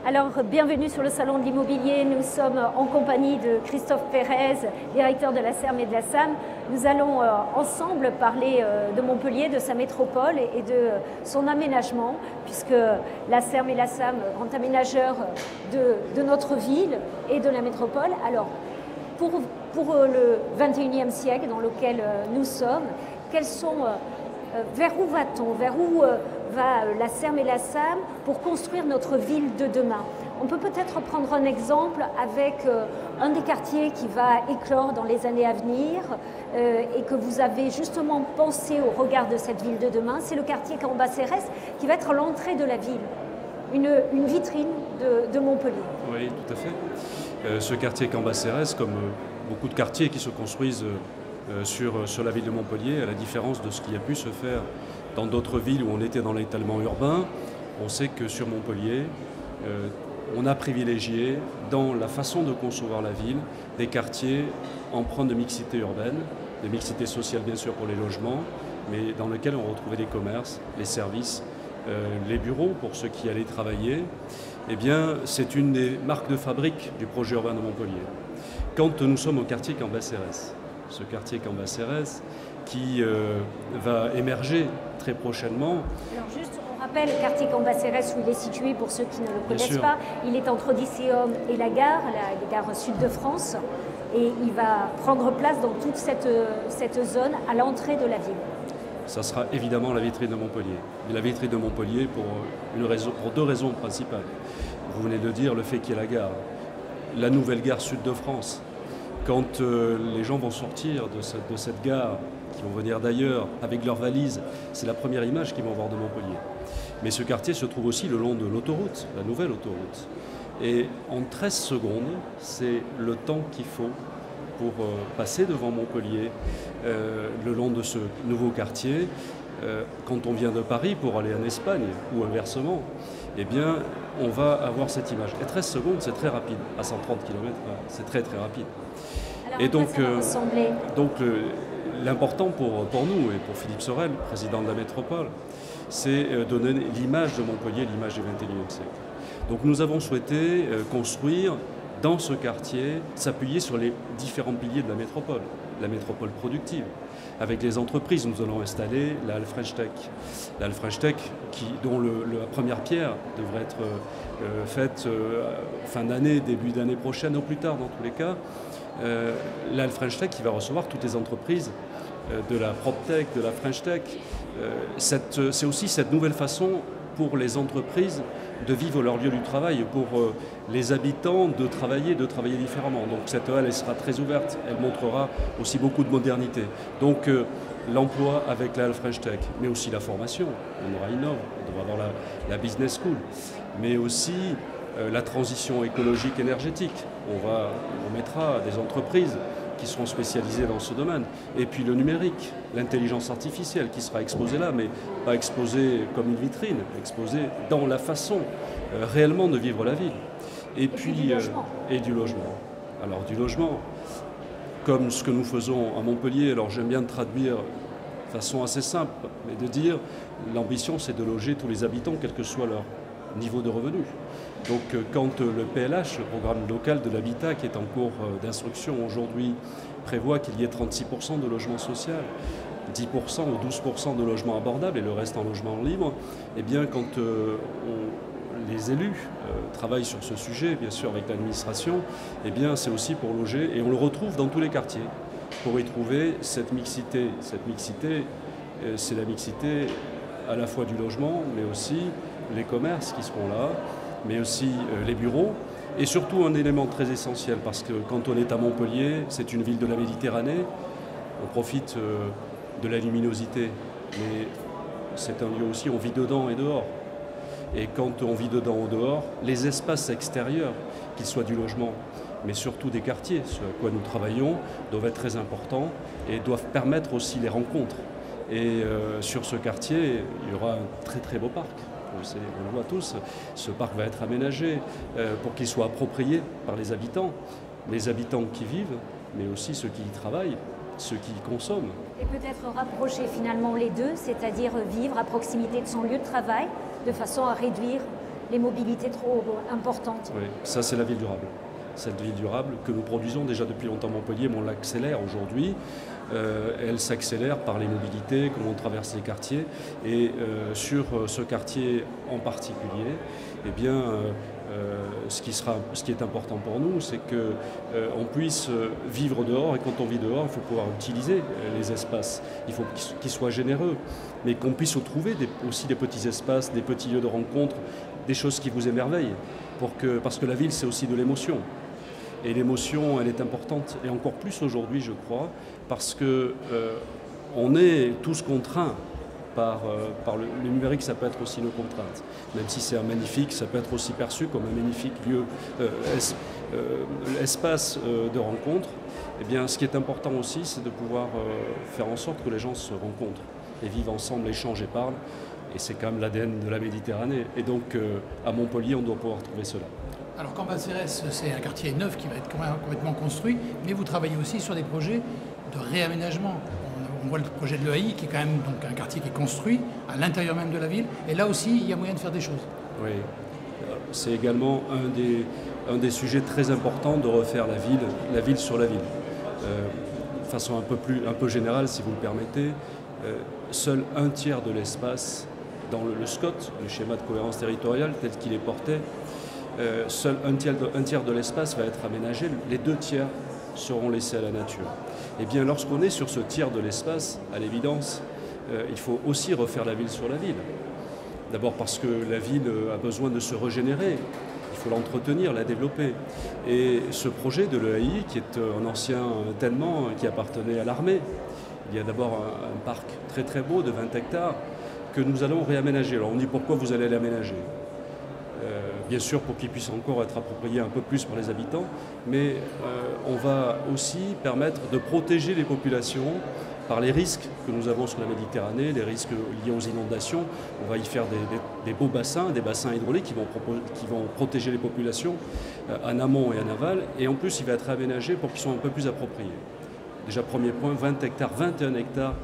Alors, bienvenue sur le Salon de l'Immobilier. Nous sommes en compagnie de Christophe Pérez, directeur de la SERM et de la SAM. Nous allons ensemble parler de Montpellier, de sa métropole et de son aménagement, puisque la SERM et la SAM, grand aménageur de notre ville et de la métropole. Alors, pour le 21e siècle dans lequel nous sommes, vers où va-t-on? Vers où va la SERM et la SAM pour construire notre ville de demain? On peut peut-être prendre un exemple avec un des quartiers qui va éclore dans les années à venir et que vous avez justement pensé au regard de cette ville de demain. C'est le quartier Cambacérès qui va être l'entrée de la ville, une vitrine de Montpellier. Oui, tout à fait. Ce quartier Cambacérès, comme beaucoup de quartiers qui se construisent sur la ville de Montpellier, à la différence de ce qui a pu se faire dans d'autres villes où on était dans l'étalement urbain, on sait que sur Montpellier, on a privilégié dans la façon de concevoir la ville des quartiers empreints de mixité urbaine, de mixité sociale bien sûr pour les logements, mais dans lesquels on retrouvait les commerces, les services, les bureaux pour ceux qui allaient travailler. Eh bien, c'est une des marques de fabrique du projet urbain de Montpellier. Quand nous sommes au quartier Cambacérès, ce quartier Cambacérès qui va émerger très prochainement. Alors juste, on rappelle le quartier Cambacérès où il est situé pour ceux qui ne le connaissent pas. Il est entre Odysseum et la gare sud de France, et il va prendre place dans toute cette zone à l'entrée de la ville. Ça sera évidemment la vitrine de Montpellier. La vitrine de Montpellier pour deux raisons principales. Vous venez de dire le fait qu'il y ait la gare, la nouvelle gare sud de France. Quand les gens vont sortir de cette gare, qui vont venir d'ailleurs avec leurs valises, c'est la première image qu'ils vont voir de Montpellier. Mais ce quartier se trouve aussi le long de l'autoroute, la nouvelle autoroute. Et en 13 secondes, c'est le temps qu'il faut pour passer devant Montpellier, le long de ce nouveau quartier. Quand on vient de Paris pour aller en Espagne, ou inversement, eh bien, on va avoir cette image. Et 13 secondes, c'est très rapide. À 130 km, c'est très très rapide. Alors, et donc l'important pour nous et pour Philippe Sorel, président de la métropole, c'est donner l'image de Montpellier, l'image du XXIe siècle. Donc nous avons souhaité construire dans ce quartier, s'appuyer sur les différents piliers de la métropole productive. Avec les entreprises, nous allons installer la Halle French Tech. La Halle French Tech, dont la première pierre devrait être faite fin d'année, début d'année prochaine, au plus tard dans tous les cas. La Halle French Tech qui va recevoir toutes les entreprises de la PropTech, de la French Tech. C'est aussi cette nouvelle façon pour les entreprises de vivre leur lieu du travail, pour les habitants de travailler différemment. Donc cette halle, elle sera très ouverte, elle montrera aussi beaucoup de modernité. Donc l'emploi avec la Halle French Tech, mais aussi la formation. On aura Innov, on devra avoir la Business School, mais aussi la transition écologique énergétique. On mettra des entreprises qui seront spécialisées dans ce domaine. Et puis le numérique, l'intelligence artificielle qui sera exposée là, mais pas exposée comme une vitrine, exposée dans la façon réellement de vivre la ville. Et puis du logement. Alors du logement, comme ce que nous faisons à Montpellier, alors j'aime bien traduire de façon assez simple, mais de dire l'ambition c'est de loger tous les habitants, quel que soit leur niveau de revenu. Donc quand le PLH, le programme local de l'habitat qui est en cours d'instruction aujourd'hui, prévoit qu'il y ait 36% de logement social, 10% ou 12% de logements abordables et le reste en logement libre, eh bien quand les élus travaillent sur ce sujet, bien sûr avec l'administration, eh bien c'est aussi pour loger, et on le retrouve dans tous les quartiers, pour y trouver cette mixité. Cette mixité, c'est la mixité à la fois du logement, mais aussi les commerces qui seront là, mais aussi les bureaux, et surtout un élément très essentiel, parce que quand on est à Montpellier, c'est une ville de la Méditerranée, on profite de la luminosité, mais c'est un lieu aussi, on vit dedans et dehors. Et quand on vit dedans ou dehors, les espaces extérieurs, qu'ils soient du logement, mais surtout des quartiers, ce à quoi nous travaillons, doivent être très importants et doivent permettre aussi les rencontres. Et sur ce quartier, il y aura un très très beau parc. On le voit tous, ce parc va être aménagé pour qu'il soit approprié par les habitants qui vivent, mais aussi ceux qui y travaillent, ceux qui y consomment. Et peut-être rapprocher finalement les deux, c'est-à-dire vivre à proximité de son lieu de travail, de façon à réduire les mobilités trop importantes. Oui, ça c'est la ville durable. Cette ville durable que nous produisons déjà depuis longtemps à Montpellier, mais on l'accélère aujourd'hui. Elle s'accélère par les mobilités, comment on traverse les quartiers. Et sur ce quartier en particulier, eh bien, ce qui est important pour nous, c'est qu'on puisse vivre dehors. Et quand on vit dehors, il faut pouvoir utiliser les espaces. Il faut qu'ils soient généreux, mais qu'on puisse trouver aussi des petits espaces, des petits lieux de rencontre, des choses qui vous émerveillent. Parce que la ville, c'est aussi de l'émotion. Et l'émotion, elle est importante, et encore plus aujourd'hui, je crois, parce qu'on est tous contraints par le numérique. Ça peut être aussi nos contraintes. Même si c'est un magnifique, ça peut être aussi perçu comme un magnifique lieu, espace de rencontre. Eh bien, ce qui est important aussi, c'est de pouvoir faire en sorte que les gens se rencontrent et vivent ensemble, échangent et parlent. Et c'est quand même l'ADN de la Méditerranée. Et donc, à Montpellier, on doit pouvoir trouver cela. Alors, Cambacérès, c'est un quartier neuf qui va être complètement construit, mais vous travaillez aussi sur des projets de réaménagement. On voit le projet de l'EAI, qui est quand même donc un quartier qui est construit à l'intérieur même de la ville. Et là aussi, il y a moyen de faire des choses. Oui, c'est également un des sujets très importants de refaire la ville sur la ville. De façon un peu générale, si vous le permettez, seul un tiers de l'espace dans le SCOT, le schéma de cohérence territoriale tel qu'il est porté, seul un tiers de l'espace va être aménagé, les 2 tiers seront laissés à la nature. Eh bien, lorsqu'on est sur ce tiers de l'espace, à l'évidence, il faut aussi refaire la ville sur la ville. D'abord parce que la ville a besoin de se régénérer, il faut l'entretenir, la développer. Et ce projet de l'EAI, qui est un ancien tènement qui appartenait à l'armée, il y a d'abord un parc très très beau de 20 hectares que nous allons réaménager. Alors on dit pourquoi vous allez l'aménager ? Bien sûr pour qu'il puisse encore être approprié un peu plus par les habitants, mais on va aussi permettre de protéger les populations par les risques que nous avons sur la Méditerranée, les risques liés aux inondations. On va y faire des beaux bassins, des bassins hydrauliques qui vont protéger les populations en amont et en aval, et en plus il va être aménagé pour qu'ils soient un peu plus appropriés. Déjà premier point, 20 hectares, 21 hectares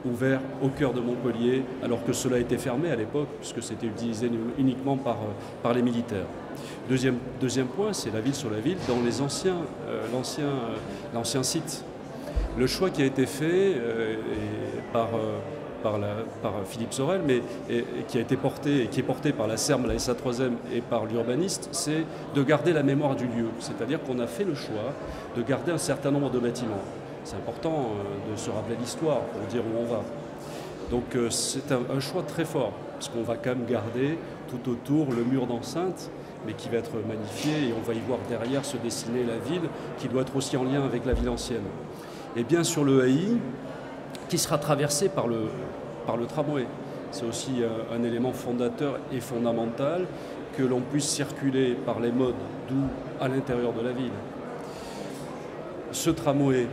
ouvert au cœur de Montpellier, alors que cela était fermé à l'époque, puisque c'était utilisé uniquement par les militaires. Deuxième point, c'est la ville sur la ville, dans l'ancien site. Le choix qui a été fait par Philippe Sorel, mais qui est porté par la SERM, la SA3M et par l'urbaniste, c'est de garder la mémoire du lieu. C'est-à-dire qu'on a fait le choix de garder un certain nombre de bâtiments. C'est important de se rappeler l'histoire pour dire où on va. Donc c'est un choix très fort, parce qu'on va quand même garder tout autour le mur d'enceinte, mais qui va être magnifié, et on va y voir derrière se dessiner la ville, qui doit être aussi en lien avec la ville ancienne. Et bien sur l'EAI, qui sera traversé par le tramway. C'est aussi un élément fondateur et fondamental, que l'on puisse circuler par les modes doux à l'intérieur de la ville. Ce tramway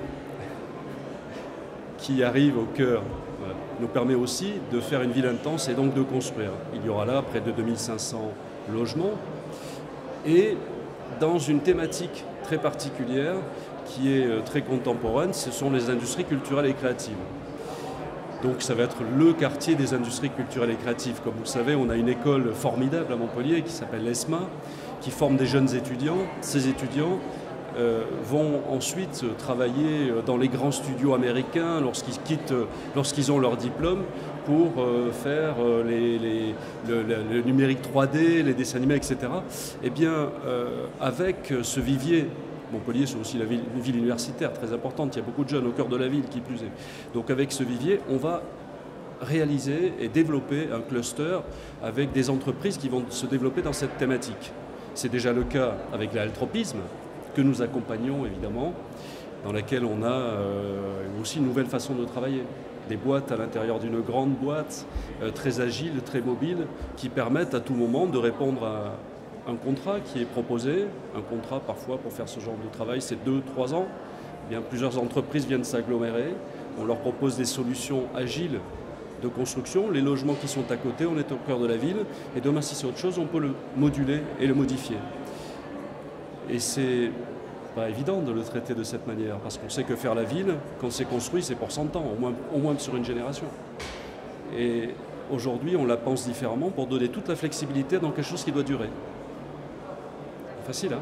qui arrive au cœur, nous permet aussi de faire une ville intense et donc de construire. Il y aura là près de 2500 logements et dans une thématique très particulière qui est très contemporaine, ce sont les industries culturelles et créatives. Donc ça va être le quartier des industries culturelles et créatives. Comme vous le savez, on a une école formidable à Montpellier qui s'appelle l'ESMA, qui forme des jeunes étudiants. Ces étudiants vont ensuite travailler dans les grands studios américains lorsqu'ils ont leur diplôme pour faire le numérique 3D, les dessins animés, etc. Eh bien, avec ce vivier, Montpellier c'est aussi une ville universitaire très importante, il y a beaucoup de jeunes au cœur de la ville qui plus est. Donc avec ce vivier, on va réaliser et développer un cluster avec des entreprises qui vont se développer dans cette thématique. C'est déjà le cas avec l'altropisme, que nous accompagnons évidemment, dans laquelle on a aussi une nouvelle façon de travailler. Des boîtes à l'intérieur d'une grande boîte, très agile, très mobile, qui permettent à tout moment de répondre à un contrat qui est proposé. Un contrat parfois pour faire ce genre de travail, c'est 2-3 ans. Eh bien, plusieurs entreprises viennent s'agglomérer, on leur propose des solutions agiles de construction. Les logements qui sont à côté, on est au cœur de la ville, et demain si c'est autre chose, on peut le moduler et le modifier. Et c'est pas évident de le traiter de cette manière, parce qu'on sait que faire la ville, quand c'est construit, c'est pour 100 ans, au moins sur une génération. Et Aujourd'hui, on la pense différemment pour donner toute la flexibilité dans quelque chose qui doit durer. Facile, hein?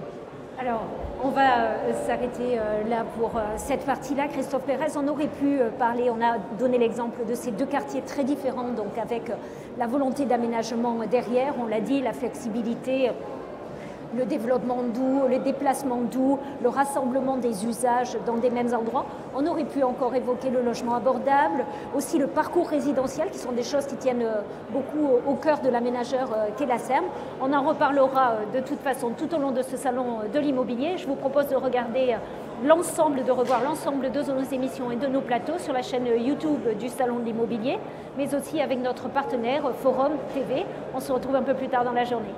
Alors, on va s'arrêter là pour cette partie-là. Christophe Pérez, on aurait pu parler, on a donné l'exemple de ces deux quartiers très différents, donc avec la volonté d'aménagement derrière, on l'a dit, la flexibilité, le développement doux, le déplacement doux, le rassemblement des usages dans des mêmes endroits. On aurait pu encore évoquer le logement abordable, aussi le parcours résidentiel, qui sont des choses qui tiennent beaucoup au cœur de l'aménageur qu'est la SERM. On en reparlera de toute façon tout au long de ce salon de l'immobilier. Je vous propose de regarder de revoir l'ensemble de nos émissions et de nos plateaux sur la chaîne YouTube du Salon de l'immobilier, mais aussi avec notre partenaire Forum TV. On se retrouve un peu plus tard dans la journée.